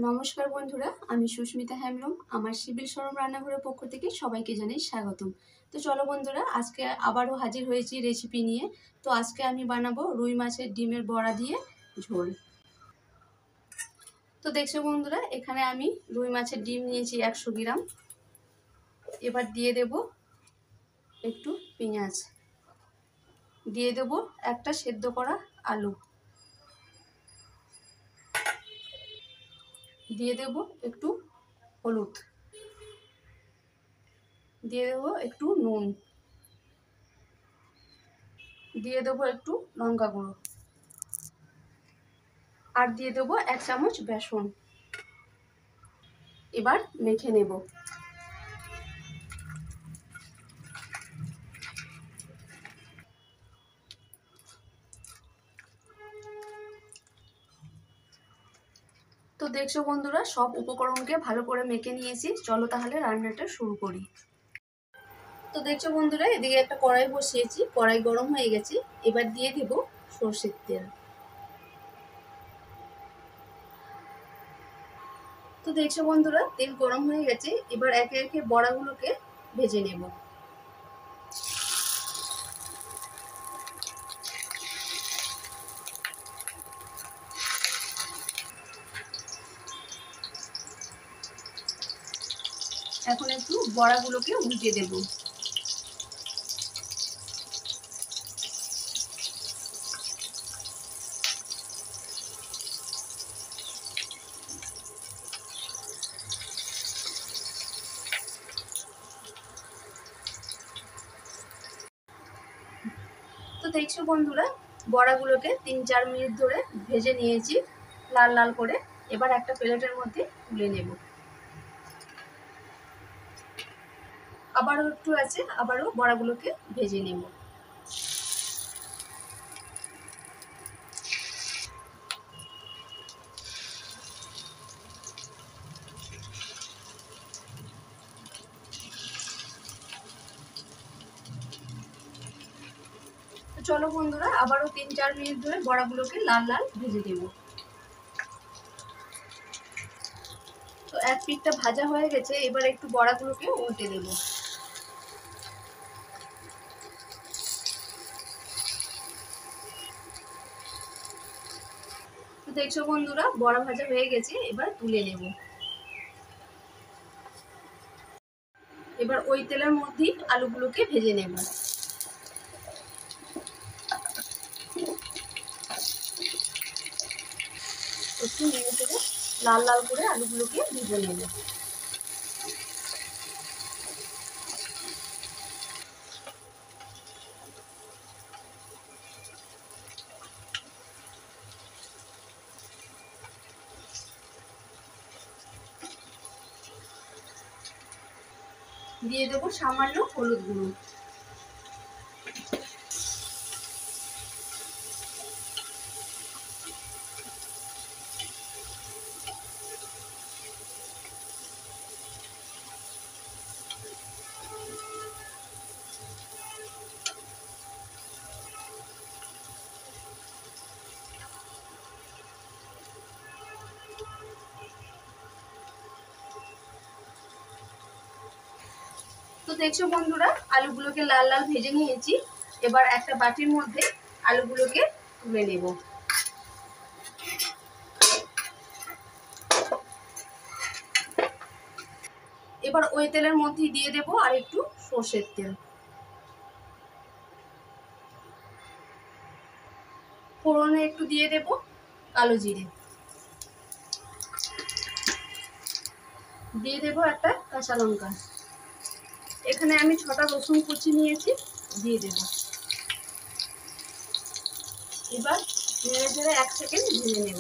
নমস্কার বন্ধুরা, আমি সুস্মিতা হেমব্রম। আমার সিভিল সরম রান্নাঘরের পক্ষ থেকে সবাইকে জানাই স্বাগতম। তো চলো বন্ধুরা, আজকে আবারও হাজির হয়েছি রেসিপি নিয়ে। তো আজকে আমি বানাবো রুই মাছের ডিমের বড়া দিয়ে ঝোল। তো দেখছো বন্ধুরা, এখানে আমি রুই মাছের ডিম নিয়েছি 100 গ্রাম। এবার দিয়ে দেব একটু পেঁয়াজ, দিয়ে দেব একটা সেদ্ধ করা আলু, দিয়ে দেব একটু হলুদ, দিয়ে দেবো একটু নুন, দিয়ে দেবো একটু লঙ্কা গুঁড়ো, আর দিয়ে দেবো 1 চামচ বেসন। এবার মেখে নেব। তো দেখছো বন্ধুরা, সব উপকরণকে ভালো করে মেখে নিয়েছি। চলো তাহলে রান্নাটা শুরু করি। তো দেখছো বন্ধুরা, এদিকে একটা কড়াই বসিয়েছি, কড়াই গরম হয়ে গেছে। এবার দিয়ে দেব সরষের তেল। তো দেখছো বন্ধুরা, তেল গরম হয়ে গেছে। এবার একে একে বড়াগুলোকে ভেজে নেব। এখন একটু বড়াগুলোকে উল্টে দেব। তো দেখছো বন্ধুরা, বড়াগুলোকে 3-4 মিনিট ধরে ভেজে নিয়েছি লাল লাল করে। এবার একটা প্লেটের মধ্যে তুলে নেব। আবারও একটু আছে, আবারও বড়াগুলোকে ভেজে নেব। তো চলো বন্ধুরা, আবারও 3-4 মিনিট ধরে বড়াগুলোকে লাল লাল ভেজে দেব। তো এক পিঠটা ভাজা হয়ে গেছে। এবার একটু বড়াগুলোকে উল্টে দেব। তো দেখছো বন্ধুরা, বড়া ভাজা হয়ে গেছে। এবার তুলে নেব। এবার ওই তেলের মধ্যেই আলুগুলোকে ভেজে নেব। একটু নেড়ে চেড়ে লাল লাল করে আলুগুলোকে ভেজে নেব। দিয়ে দেবো সামান্য হলুদ গুঁড়ো। তো দেখছো বন্ধুরা, আলুগুলোকে লাল লাল ভেজে নিয়েছি। এবার একটা বাটির মধ্যে আলুগুলোকে তুলে নেব। এবার ওই তেলের মধ্যে দিয়ে দেব আর একটু সর্ষের তেল। ফোড়নে একটু দিয়ে দেব কালো জিরে, দিয়ে দেব একটা কাঁচা লঙ্কা। এখানে আমি 6টা রসুন কুচি নিয়েছি, দিয়ে দেব। এবার নেড়ে চেড়ে 1 সেকেন্ড ভেজে নেব।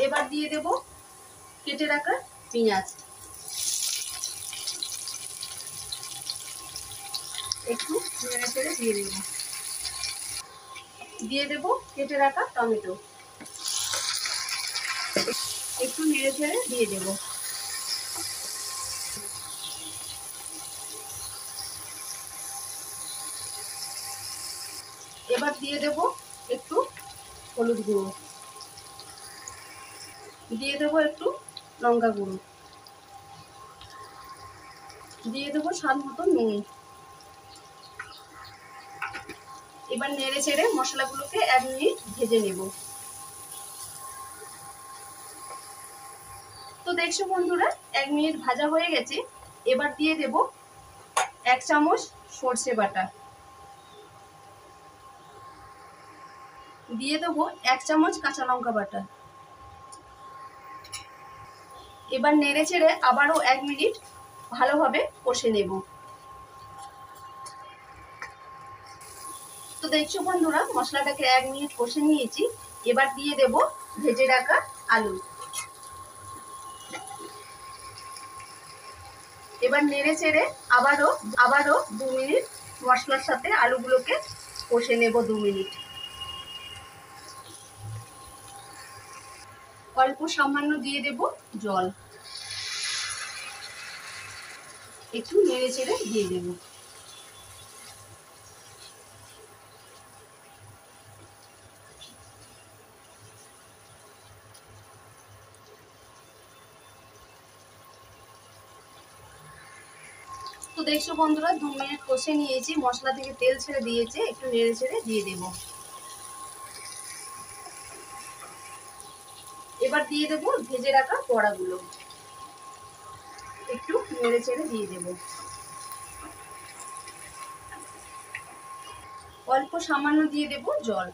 এবার দিয়ে দেব কেটে রাখা পেঁয়াজ, একটু নেড়ে চেড়ে দিয়ে দেব। দিয়ে দেব কেটে রাখা টমেটো, একটু নেড়ে চেড়ে দিয়ে দেব। এবার দিয়ে দেব একটু হলুদ গুঁড়ো, দিয়ে দেবো একটু লঙ্কা গুঁড়ো, দিয়ে দেবো স্বাদ মতো নুন। এবার নেড়ে চেড়ে মশলাগুলোকে 1 মিনিট ভেজে নেব। তো দেখছো বন্ধুরা 1 মিনিট ভাজা হয়ে গেছে। এবার দিয়ে দেব 1 চামচ সর্ষে বাটা, দিয়ে দেবো 1 চামচ কাঁচা লঙ্কা বাটা। এবার নেড়ে চেড়ে আবারও 1 মিনিট ভালোভাবে কষে নেব। তো দেখছো বন্ধুরা মশলাটাকে 1 মিনিট কষে নিয়েছি। এবার দিয়ে দেব ভেজে রাখা আলু। এবার নেড়ে চেড়ে আবারও 2 মিনিট মশলার সাথে আলুগুলোকে কষে নেব 2 মিনিট। অল্প সামান্য দিয়ে দেব জল, একটু নেড়ে চেড়ে দিয়ে দেব। তো দেখছো বন্ধুরা 2 মিনিট কষে নিয়েছি, মশলা থেকে তেল ছেড়ে দিয়েছে, একটু নেড়ে চেড়ে দিয়ে দেব। এবার দিয়ে দেব ভেজে রাখা বড়াগুলো, একটু নেড়ে চেড়ে দিয়ে দেব। অল্প সামান্য দিয়ে দেব জল,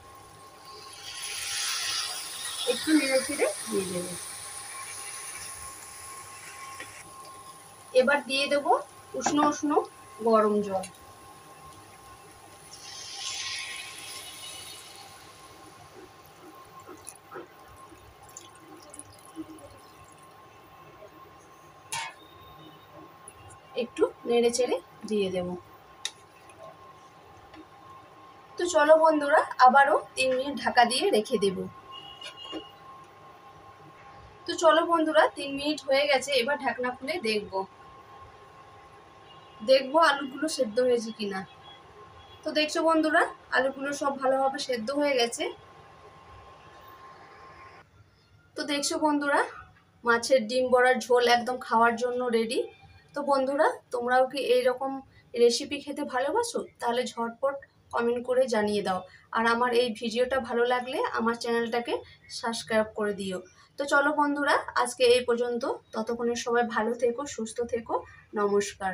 একটু নেড়ে চেড়ে দিয়ে দেব। এবার দিয়ে দেব উষ্ণ উষ্ণ গরম জল। একটু নেড়ে চেড়ে দিয়ে দেব। তো চলো বন্ধুরা আবারও 3 মিনিট ঢাকা দিয়ে রেখে দেব। তো চলো বন্ধুরা 3 মিনিট হয়ে গেছে। এবার ঢাকনা খুলে দেখবো আলুগুলো সেদ্ধ হয়েছে কিনা। তো দেখছো বন্ধুরা আলুগুলো সব ভালোভাবে সেদ্ধ হয়ে গেছে। তো দেখছো বন্ধুরা মাছের ডিম বড়ার ঝোল একদম খাওয়ার জন্য রেডি। তো বন্ধুরা তোমরাও কি এইরকম রেসিপি খেতে ভালোবাসো? তাহলে ঝটপট কমেন্ট করে জানিয়ে দাও। আর আমার এই ভিডিওটা ভালো লাগলে আমার চ্যানেলটাকে সাবস্ক্রাইব করে দিও। তো চলো বন্ধুরা আজকে এই পর্যন্ত। ততক্ষণে সবাই ভালো থেকো, সুস্থ থেকো। নমস্কার।